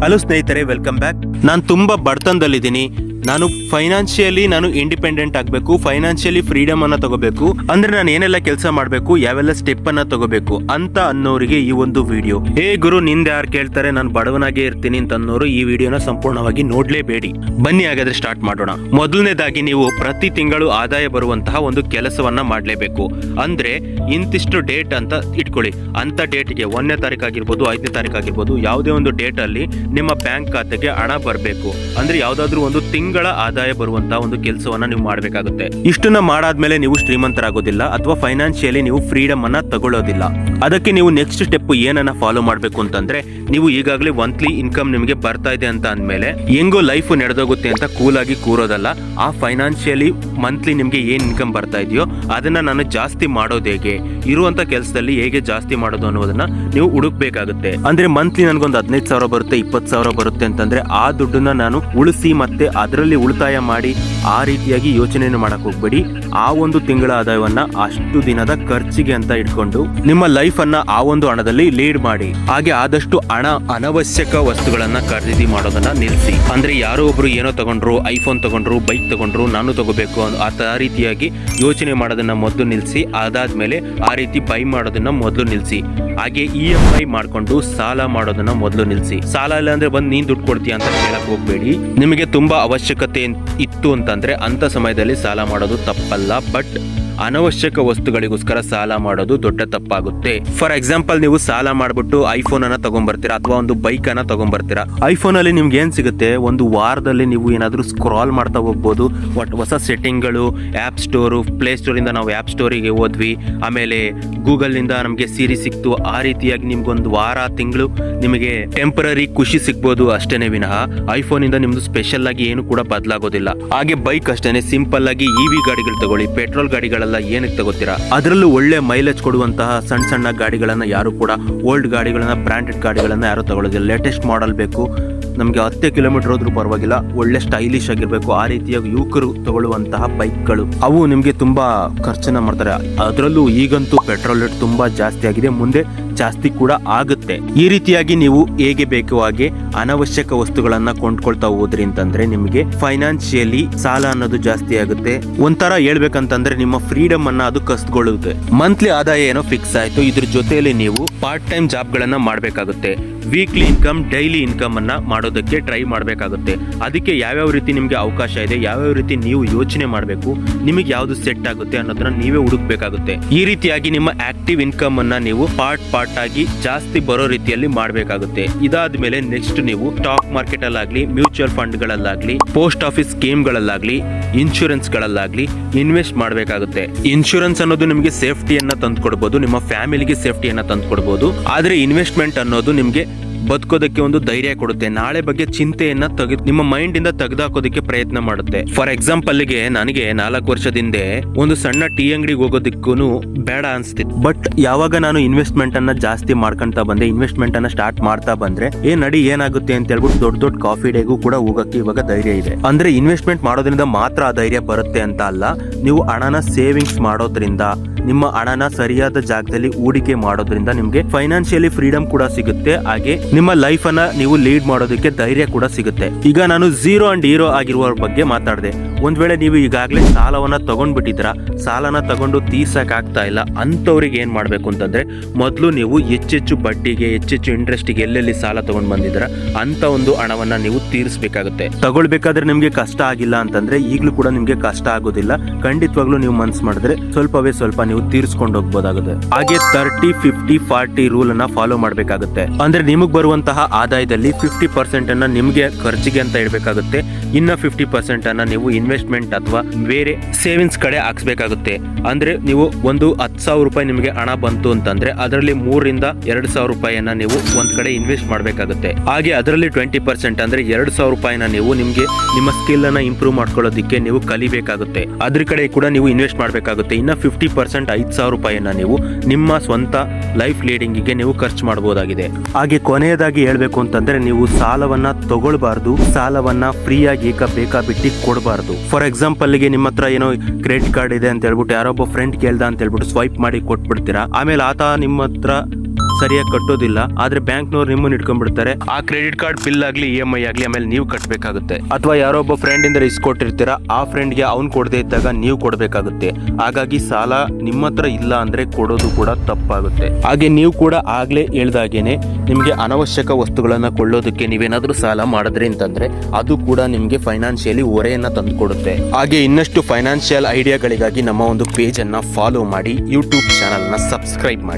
Hello ಸ್ನೇಹಿತರೆ, welcome back. ನಾನು ತುಂಬಾ ಬಡತನದಲ್ಲಿದ್ದೀನಿ. ನಾನು ಫೈನಾನ್ಷಿಯಲಿ ಇಂಡಿಪೆಂಡೆಂಟ್ ಆಗಬೇಕು, ಫೈನಾನ್ಷಿಯಲಿ ಫ್ರೀಡಮ್ ಅನ್ನ ತಗೋಬೇಕು ಅಂದ್ರೆ ನಾನು ಏನೆಲ್ಲ ಕೆಲಸ ಮಾಡಬೇಕು, ಯಾವೆಲ್ಲ ಸ್ಟೆಪ್ ಅನ್ನ ತಗೋಬೇಕು ಅಂತ ಅನ್ನೋರಿಗೆ ಈ ಒಂದು ವಿಡಿಯೋ. ಗುರು ನಿಂದ ಯಾರು ಕೇಳ್ತಾರೆ, ನಾನು ಬಡವನಾಗೆ ಇರ್ತೀನಿ ಅಂತ ಅನ್ನೋರು ಈ ವಿಡಿಯೋನ ಸಂಪೂರ್ಣವಾಗಿ ನೋಡ್ಲೇಬೇಡಿ. ಬನ್ನಿ ಹಾಗಾದ್ರೆ ಸ್ಟಾರ್ಟ್ ಮಾಡೋಣ. ಮೊದಲನೇದಾಗಿ ನೀವು ಪ್ರತಿ ತಿಂಗಳು ಆದಾಯ ಬರುವಂತಹ ಒಂದು ಕೆಲಸವನ್ನ ಮಾಡಲೇಬೇಕು. ಅಂದ್ರೆ ಇಂತಿಷ್ಟು ಡೇಟ್ ಅಂತ ಇಟ್ಕೊಳ್ಳಿ. ಅಂತ ಡೇಟ್ಗೆ 1ನೇ ತಾರೀಕು ಆಗಿರ್ಬೋದು, 5ನೇ ತಾರೀಕು ಆಗಿರ್ಬೋದು, ಯಾವುದೇ ಒಂದು ಡೇಟ್ ಅಲ್ಲಿ ನಿಮ್ಮ ಬ್ಯಾಂಕ್ ಖಾತೆಗೆ ಹಣ ಬರಬೇಕು. ಅಂದ್ರೆ ಯಾವ್ದಾದ್ರು ಒಂದು ತಿಂಗಳ ಆದಾಯ ಬರುವಂತಹ ಒಂದು ಕೆಲಸವನ್ನ ನೀವು ಮಾಡಬೇಕಾಗುತ್ತೆ. ಇಷ್ಟನ್ನ ಮಾಡಾದ್ಮೇಲೆ ನೀವು ಶ್ರೀಮಂತರಾಗೋದಿಲ್ಲ ಅಥವಾ ಫೈನಾನ್ಷಿಯಲಿ ನೀವು ಫ್ರೀಡಮ್ ಅನ್ನ ತಗೊಳ್ಳೋದಿಲ್ಲ. ಅದಕ್ಕೆ ನೀವು ನೆಕ್ಸ್ಟ್ ಸ್ಟೆಪ್ ಏನನ್ನ ಫಾಲೋ ಮಾಡಬೇಕು ಅಂತಂದ್ರೆ, ನೀವು ಈಗಾಗಲೇ ಮಂತ್ಲಿ ಇನ್ಕಮ್ ನಿಮಗೆ ಬರ್ತಾ ಇದೆ ಅಂತ ಅಂದ್ಮೇಲೆ ಹೆಂಗೋ ಲೈಫ್ ನಡೆದೋಗುತ್ತೆ ಅಂತ ಕೂಲ್ ಆಗಿ ಕೂರೋದಲ್ಲ. ಆ ಫೈನಾನ್ಷಿಯಲಿ ಮಂತ್ಲಿ ನಿಮ್ಗೆ ಏನ್ ಇನ್ಕಮ್ ಬರ್ತಾ ಇದೆಯೋ ಅದನ್ನ ನಾನು ಜಾಸ್ತಿ ಮಾಡೋದು ಹೇಗೆ, ಇರುವಂತ ಕೆಲಸದಲ್ಲಿ ಹೇಗೆ ಜಾಸ್ತಿ ಮಾಡೋದು ಅನ್ನೋದನ್ನ ನೀವು ಹುಡುಕ್ಬೇಕಾಗುತ್ತೆ. ಅಂದ್ರೆ ಮಂತ್ಲಿ ನನ್ಗೊಂದು 15,000 ಬರುತ್ತೆ, 20,000 ಬರುತ್ತೆ ಅಂತಂದ್ರೆ ಆ ದುಡ್ಡನ್ನ ನಾನು ಉಳಿಸಿ ಮತ್ತೆ ಅದರಲ್ಲಿ ಉಳಿತಾಯ ಮಾಡಿ ಆ ರೀತಿಯಾಗಿ ಯೋಚನೆಯನ್ನು ಮಾಡಕ್ ಹೋಗ್ಬೇಡಿ. ಆ ಒಂದು ತಿಂಗಳ ಆದಾಯವನ್ನ ಅಷ್ಟು ದಿನದ ಖರ್ಚಿಗೆ ಅಂತ ಇಟ್ಕೊಂಡು ನಿಮ್ಮ ಲೈಫ್ ಅನ್ನ ಆ ಒಂದು ಹಣದಲ್ಲಿ ಲೀಡ್ ಮಾಡಿ. ಹಾಗೆ ಆದಷ್ಟು ಹಣ ಅನವಶ್ಯಕ ವಸ್ತುಗಳನ್ನ ಖರೀದಿ ಮಾಡೋದನ್ನ ನಿಲ್ಲಿಸಿ. ಅಂದ್ರೆ ಯಾರೋ ಒಬ್ರು ಏನೋ ತಗೊಂಡ್ರು, ಐಫೋನ್ ತಗೊಂಡ್ರು, ಬೈಕ್ ತಗೊಂಡ್ರು, ನಾನು ತಗೋಬೇಕು ಆ ರೀತಿಯಾಗಿ ಯೋಚನೆ ಮಾಡೋದನ್ನ ಮೊದಲು ನಿಲ್ಲಿಸಿ. ಅದಾದ್ಮೇಲೆ ಆ ರೀತಿ ಬೈ ಮಾಡೋದನ್ನ ಮೊದಲು ನಿಲ್ಲಿಸಿ. ಹಾಗೆ EMI ಮಾಡ್ಕೊಂಡು ಸಾಲ ಮಾಡೋದನ್ನ ಮೊದಲು ನಿಲ್ಲಿಸಿ. ಸಾಲ ಇಲ್ಲ ಅಂದ್ರೆ ಬಂದು ನೀನ್ ದುಡ್ಡು ಕೊಡ್ತೀಯ ಅಂತ ಕೇಳಕ್ ಹೋಗ್ಬೇಡಿ. ನಿಮಗೆ ತುಂಬಾ ಅವಶ್ಯಕತೆ ಇತ್ತು ಅಂತಂದ್ರೆ ಅಂತ ಸಮಯದಲ್ಲಿ ಸಾಲ ಮಾಡೋದು ತಪ್ಪಲ್ಲ. ಬಟ್ ಅನವಶ್ಯಕ ವಸ್ತುಗಳಿಗೋಸ್ಕರ ಸಾಲ ಮಾಡೋದು ದೊಡ್ಡ ತಪ್ಪಾಗುತ್ತೆ. ಫಾರ್ ಎಕ್ಸಾಂಪಲ್, ನೀವು ಸಾಲ ಮಾಡ್ಬಿಟ್ಟು ಐಫೋನ್ ಅನ್ನ ತಗೊಂಡ್ಬರ್ತೀರಾ ಅಥವಾ ಒಂದು ಬೈಕ್ ಅನ್ನ ತಗೊಂಡ್ಬರ್ತೀರಾ. ಐಫೋನ್ ಅಲ್ಲಿ ನಿಮ್ಗೆ ಏನ್ ಸಿಗುತ್ತೆ, ಒಂದು ವಾರದಲ್ಲಿ ನೀವು ಏನಾದ್ರೂ ಸ್ಕ್ರಾಲ್ ಮಾಡ್ತಾ ಹೋಗ್ಬೋದು. ಹೊಸ ಸೆಟ್ಟಿಂಗ್ಗಳು, ಆಪ್ ಸ್ಟೋರು, ಪ್ಲೇ ಸ್ಟೋರ್ ಇಂದ ನಾವು ಆಪ್ ಸ್ಟೋರಿಗೆ ಹೋದ್ವಿ, ಆಮೇಲೆ ಗೂಗಲ್ ನಿಂದ ನಮಗೆ ಸೀರೀಸ್ ಸಿಕ್ತು. ಆ ರೀತಿಯಾಗಿ ನಿಮ್ಗೊಂದು ವಾರ, ತಿಂಗಳು ನಿಮಗೆ ಟೆಂಪರರಿ ಖುಷಿ ಸಿಗ್ಬೋದು ಅಷ್ಟೇನೆ ವಿನಃ ಐಫೋನ್ ಇಂದ ನಿಮ್ದು ಸ್ಪೆಷಲ್ ಆಗಿ ಏನು ಕೂಡ ಬದಲಾಗೋದಿಲ್ಲ. ಹಾಗೆ ಬೈಕ್ ಅಷ್ಟೇನೆ, ಸಿಂಪಲ್ ಆಗಿ EV ಗಾಡಿಗಳು ತಗೊಳ್ಳಿ. ಪೆಟ್ರೋಲ್ ಗಾಡಿಗಳೆಲ್ಲ ಏನಕ್ಕೆ ತಗೋತೀರಾ? ಅದರಲ್ಲೂ ಒಳ್ಳೆ ಮೈಲೇಜ್ ಕೊಡುವಂತಹ ಸಣ್ಣ ಸಣ್ಣ ಗಾಡಿಗಳನ್ನ ಯಾರು ಕೂಡ, ಓಲ್ಡ್ ಗಾಡಿಗಳನ್ನ, ಬ್ರಾಂಡೆಡ್ ಗಾಡಿಗಳನ್ನ ಯಾರು ತಗೊಳ್ಳೋದಿಲ್ಲ. ಲೇಟೆಸ್ಟ್ ಮಾಡೆಲ್ ಬೇಕು, ನಮಗೆ 10 ಕಿಲೋಮೀಟರ್ ಹೋದ್ರೂ ಪರವಾಗಿಲ್ಲ, ಒಳ್ಳೆ ಸ್ಟೈಲಿಶ್ ಆಗಿರ್ಬೇಕು. ಆ ರೀತಿಯಾಗಿ ಯುವಕರು ತಗೊಳ್ಳುವಂತಹ ಬೈಕ್ಗಳು ಅವು ನಿಮಗೆ ತುಂಬಾ ಖರ್ಚನ್ನ ಮಾಡ್ತಾರೆ. ಅದರಲ್ಲೂ ಈಗಂತೂ ಪೆಟ್ರೋಲ್ ರೇಟ್ ತುಂಬಾ ಜಾಸ್ತಿ ಆಗಿದೆ, ಮುಂದೆ ಜಾಸ್ತಿ ಕೂಡ ಆಗುತ್ತೆ. ಈ ರೀತಿಯಾಗಿ ನೀವು ಹೇಗೆ ಬೇಕು ಹಾಗೆ ಅನವಶ್ಯಕ ವಸ್ತುಗಳನ್ನ ಕೊಂಡ್ಕೊಳ್ತಾ ಹೋದ್ರಿ ಅಂತಂದ್ರೆ ನಿಮಗೆ ಫೈನಾನ್ಷಿಯಲಿ ಸಾಲ ಅನ್ನೋದು ಜಾಸ್ತಿ ಆಗುತ್ತೆ. ಒಂಥರ ಹೇಳ್ಬೇಕಂತಂದ್ರೆ ನಿಮ್ಮ ಫ್ರೀಡಮ್ ಅನ್ನ ಅದು ಕಸ್ಕೊಳ್ಳುತ್ತೆ. ಮಂತ್ಲಿ ಆದಾಯ ಏನೋ ಫಿಕ್ಸ್ ಆಯ್ತು, ಇದ್ರ ಜೊತೆಯಲ್ಲಿ ನೀವು ಪಾರ್ಟ್ ಟೈಮ್ ಜಾಬ್ ಗಳನ್ನ ಮಾಡ್ಬೇಕಾಗುತ್ತೆ. ವೀಕ್ಲಿ ಇನ್ಕಮ್, ಡೈಲಿ ಇನ್ಕಮ್ ಅನ್ನ ಮಾಡೋದಕ್ಕೆ ಟ್ರೈ ಮಾಡಬೇಕಾಗುತ್ತೆ. ಅದಕ್ಕೆ ಯಾವ್ಯಾವ ರೀತಿ ನಿಮ್ಗೆ ಅವಕಾಶ ಇದೆ, ಯಾವ್ಯಾವ ರೀತಿ ನೀವು ಯೋಚನೆ ಮಾಡಬೇಕು, ನಿಮಗೆ ಯಾವ್ದು ಸೆಟ್ ಆಗುತ್ತೆ ಅನ್ನೋದನ್ನ ನೀವೇ ಹುಡುಕ್ಬೇಕಾಗುತ್ತೆ. ಈ ರೀತಿಯಾಗಿ ನಿಮ್ಮ ಆಕ್ಟಿವ್ ಇನ್ಕಮ್ ಅನ್ನ ನೀವು ಪಾರ್ಟ್ ಆಗಿ ಜಾಸ್ತಿ ಬರೋ ರೀತಿಯಲ್ಲಿ ಮಾಡಬೇಕಾಗುತ್ತೆ. ಇದಾದ್ಮೇಲೆ ನೆಕ್ಸ್ಟ್ ನೀವು ಸ್ಟಾಕ್ ಮಾರ್ಕೆಟ್ ಅಲ್ಲಾಗ್ಲಿ, ಮ್ಯೂಚುವಲ್ ಫಂಡ್ ಗಳಲ್ಲಾಗ್ಲಿ, ಪೋಸ್ಟ್ ಆಫೀಸ್ ಸ್ಕೀಮ್ ಗಳಲ್ಲಾಗ್ಲಿ, ಇನ್ಶೂರೆನ್ಸ್ ಗಳಲ್ಲಾಗ್ಲಿ ಇನ್ವೆಸ್ಟ್ ಮಾಡಬೇಕಾಗುತ್ತೆ. ಇನ್ಶೂರೆನ್ಸ್ ಅನ್ನೋದು ನಿಮಗೆ ಸೇಫ್ಟಿಯನ್ನ ತಂದ್ಕೊಡ್ಬೋದು, ನಿಮ್ಮ ಫ್ಯಾಮಿಲಿಗೆ ಸೇಫ್ಟಿಯನ್ನ ತಂದ್ಕೊಡ್ಬೋದು. ಆದ್ರೆ ಇನ್ವೆಸ್ಟ್ಮೆಂಟ್ ಅನ್ನೋದು ನಿಮ್ಗೆ ಬದುಕೋದಕ್ಕೆ ಒಂದು ಧೈರ್ಯ ಕೊಡುತ್ತೆ. ನಾಳೆ ಬಗ್ಗೆ ಚಿಂತೆಯನ್ನ ನಿಮ್ಮ ಮೈಂಡ್ ಇಂದ ತೆಗೆದುಹಾಕೋದಕ್ಕೆ ಪ್ರಯತ್ನ ಮಾಡುತ್ತೆ. ಫಾರ್ ಎಕ್ಸಾಂಪಲ್ ಗೆ ನನಗೆ 4 ವರ್ಷದಿಂದ ಒಂದು ಸಣ್ಣ ಟೀ ಅಂಗಡಿಗೆ ಹೋಗೋದಕ್ಕೂ ಬೇಡ ಅನ್ಸ್ತಿತ್ತು. ಬಟ್ ಯಾವಾಗ ನಾನು ಇನ್ವೆಸ್ಟ್ಮೆಂಟ್ ಅನ್ನ ಜಾಸ್ತಿ ಮಾಡ್ಕೊಂತ ಬಂದೆ, ಇನ್ವೆಸ್ಟ್ಮೆಂಟ್ ಅನ್ನ ಸ್ಟಾರ್ಟ್ ಮಾಡ್ತಾ ಬಂದ್ರೆ ನಡಿ ಏನಾಗುತ್ತೆ ಅಂತ ಹೇಳ್ಬಿಟ್ಟು ದೊಡ್ಡ ಕಾಫಿ ಡೇಗೂ ಕೂಡ ಹೋಗಕ್ಕೆ ಇವಾಗ ಧೈರ್ಯ ಇದೆ. ಅಂದ್ರೆ ಇನ್ವೆಸ್ಟ್ಮೆಂಟ್ ಮಾಡೋದ್ರಿಂದ ಮಾತ್ರ ಆ ಧೈರ್ಯ ಬರುತ್ತೆ ಅಂತ ಅಲ್ಲ, ನೀವು ಹಣನ ಸೇವಿಂಗ್ಸ್ ಮಾಡೋದ್ರಿಂದ, ನಿಮ್ಮ ಹಣನ ಸರಿಯಾದ ಜಾಗದಲ್ಲಿ ಹೂಡಿಕೆ ಮಾಡೋದ್ರಿಂದ ನಿಮ್ಗೆ ಫೈನಾನ್ಷಿಯಲಿ ಫ್ರೀಡಮ್ ಕೂಡ ಸಿಗುತ್ತೆ. ಹಾಗೆ ನಿಮ್ಮ ಲೈಫ್ ಅನ್ನ ನೀವು ಲೀಡ್ ಮಾಡೋದಕ್ಕೆ ಧೈರ್ಯ ಕೂಡ ಸಿಗುತ್ತೆ. ಈಗ ನಾನು ಝೀರೋ ಅಂಡ್ ಹೀರೋ ಆಗಿರುವ ಬಗ್ಗೆ ಮಾತಾಡಿದೆ. ಒಂದ್ ವೇಳೆ ನೀವು ಈಗಾಗಲೇ ಸಾಲವನ್ನ ತಗೊಂಡ್ಬಿಟ್ಟಿದ್ರ, ಸಾಲನ ತಗೊಂಡು ತೀರ್ಸಕ್ ಆಗ್ತಾ ಇಲ್ಲ ಅಂತವ್ರಿಗೆ ಏನ್ ಮಾಡ್ಬೇಕು ಅಂತಂದ್ರೆ, ಮೊದಲು ನೀವು ಹೆಚ್ಚೆಚ್ಚು ಬಡ್ಡಿಗೆ, ಹೆಚ್ಚೆಚ್ಚು ಇಂಟ್ರೆಸ್ಟ್ಗೆ ಎಲ್ಲೆಲ್ಲಿ ಸಾಲ ತಗೊಂಡ್ ಬಂದಿದ್ರ ಅಂತ ಒಂದು ಹಣವನ್ನ ನೀವು ತೀರಿಸಬೇಕಾಗುತ್ತೆ. ತಗೊಳ್ಬೇಕಾದ್ರೆ ನಿಮ್ಗೆ ಕಷ್ಟ ಆಗಿಲ್ಲ ಅಂತಂದ್ರೆ ಈಗಲೂ ಕೂಡ ನಿಮ್ಗೆ ಕಷ್ಟ ಆಗೋದಿಲ್ಲ. ಖಂಡಿತವಾಗ್ಲೂ ನೀವು ಮನ್ಸು ಮಾಡಿದ್ರೆ ಸ್ವಲ್ಪವೇ ಸ್ವಲ್ಪ ನೀವು ತೀರಿಸ್ಕೊಂಡು ಹೋಗ್ಬೋದಾಗುತ್ತೆ. ಹಾಗೆ 30-50-40 ರೂಲ್ ಅನ್ನ ಫಾಲೋ ಮಾಡ್ಬೇಕಾಗುತ್ತೆ. ಅಂದ್ರೆ ನಿಮಗ್ ಬರುವಂತಹ ಆದಾಯದಲ್ಲಿ 50% ಅನ್ನ ನಿಮ್ಗೆ ಖರ್ಚಿಗೆ ಅಂತ ಇಡಬೇಕಾಗುತ್ತೆ. ಇನ್ನ 50% ಅನ್ನ ನೀವು ಇನ್ವೆಸ್ಟ್ಮೆಂಟ್ ಅಥವಾ ಬೇರೆ ಸೇವಿಂಗ್ಸ್ ಕಡೆ ಹಾಕ್ಸ್ಬೇಕಾಗುತ್ತೆ. ಅಂದ್ರೆ ನೀವು ಒಂದು 10,000 ರೂಪಾಯಿ ನಿಮಗೆ ಹಣ ಬಂತು ಅಂತಂದ್ರೆ ಅದರಲ್ಲಿ 3,000-2,000 ರೂಪಾಯಿಯನ್ನ ನೀವು ಒಂದ್ ಕಡೆ ಇನ್ವೆಸ್ಟ್ ಮಾಡ್ಬೇಕಾಗುತ್ತೆ. ಹಾಗೆ ಅದರಲ್ಲಿ 20% ಅಂದ್ರೆ 2,000 ರೂಪಾಯಿನ ನೀವು ನಿಮ್ಗೆ ನಿಮ್ಮ ಸ್ಕಿಲ್ ಅನ್ನ ಇಂಪ್ರೂವ್ ಮಾಡ್ಕೊಳ್ಳೋದಿಕ್ಕೆ ನೀವು ಕಲಿಬೇಕಾಗುತ್ತೆ. ಅದ್ರ ಕಡೆ ಕೂಡ ನೀವು ಇನ್ವೆಸ್ಟ್ ಮಾಡ್ಬೇಕಾಗುತ್ತೆ. ಇನ್ನ 50% 5,000 ರೂಪಾಯಿಯನ್ನ ನೀವು ನಿಮ್ಮ ಸ್ವಂತ ಲೈಫ್ ಲೀಡಿಂಗಿಗೆ ನೀವು ಖರ್ಚು ಮಾಡಬಹುದಾಗಿದೆ. ಹಾಗೆ ಕೊನೆಯದಾಗಿ ಹೇಳ್ಬೇಕು ಅಂತಂದ್ರೆ, ನೀವು ಸಾಲವನ್ನ ತಗೊಳ್ಬಾರ್ದು, ಸಾಲವನ್ನ ಫ್ರೀಯಾಗಿ ಬೇಕಾಬಿಟ್ಟಿ ಕೊಡಬಾರ್ದು. ಫಾರ್ ಎಕ್ಸಾಂಪಲ್ ಗೆ ನಿಮ್ಮ ಹತ್ರ ಏನೋ ಕ್ರೆಡಿಟ್ ಕಾರ್ಡ್ ಇದೆ ಅಂತ ಹೇಳ್ಬಿಟ್ಟು ಯಾರೊಬ್ಬ ಫ್ರೆಂಡ್ ಕೇಳ್ದ ಅಂತ ಹೇಳ್ಬಿಟ್ಟು ಸ್ವೈಪ್ ಮಾಡಿ ಕೊಟ್ಬಿಡ್ತೀರಾ. ಆಮೇಲೆ ಆತ ನಿಮ್ಮ ಹತ್ರ ಸರಿಯಾಗಿ ಕಟ್ಟೋದಿಲ್ಲ, ಆದ್ರೆ ಬ್ಯಾಂಕ್ನವ್ರು ನಿಮ್ಮನ್ನ ಇಟ್ಕೊಂಡ್ಬಿಡ್ತಾರೆ. ಆ ಕ್ರೆಡಿಟ್ ಕಾರ್ಡ್ ಬಿಲ್ ಆಗ್ಲಿ EMI ಆಗ್ಲಿ ಆಮೇಲೆ ನೀವು ಕಟ್ಟಬೇಕಾಗುತ್ತೆ. ಅಥವಾ ಯಾರೋ ಒಬ್ಬ ಫ್ರೆಂಡ್ ಇಂದ ಇಸ್ಕೊಟ್ಟಿರ್ತೀರಾ, ಆ ಫ್ರೆಂಡ್ಗೆ ಅವ್ನು ಕೊಡದೇ ಇದ್ದಾಗ ನೀವು ಕೊಡಬೇಕಾಗುತ್ತೆ. ಹಾಗಾಗಿ ಸಾಲ ನಿಮ್ಮ ಹತ್ರ ಇಲ್ಲ ಅಂದ್ರೆ ಕೊಡೋದು ಕೂಡ ತಪ್ಪಾಗುತ್ತೆ. ಹಾಗೆ ನೀವು ಕೂಡ ಆಗ್ಲೇ ಹೇಳ್ದಾಗೇನೆ ನಿಮ್ಗೆ ಅನವಶ್ಯಕ ವಸ್ತುಗಳನ್ನ ಕೊಳ್ಳೋದಕ್ಕೆ ನೀವೇನಾದ್ರೂ ಸಾಲ ಮಾಡಿದ್ರಿ ಅಂತಂದ್ರೆ ಅದು ಕೂಡ ನಿಮ್ಗೆ ಫೈನಾನ್ಷಿಯಲಿ ಹೊರೆಯನ್ನ ತಂದುಕೊಡುತ್ತೆ. ಹಾಗೆ ಇನ್ನಷ್ಟು ಫೈನಾನ್ಷಿಯಲ್ ಐಡಿಯಾಗಳಿಗಾಗಿ ನಮ್ಮ ಒಂದು ಪೇಜ್ ಅನ್ನ ಫಾಲೋ ಮಾಡಿ, ಯೂಟ್ಯೂಬ್ ಚಾನಲ್ ನ ಸಬ್ಸ್ಕ್ರೈಬ್ ಮಾಡಿ.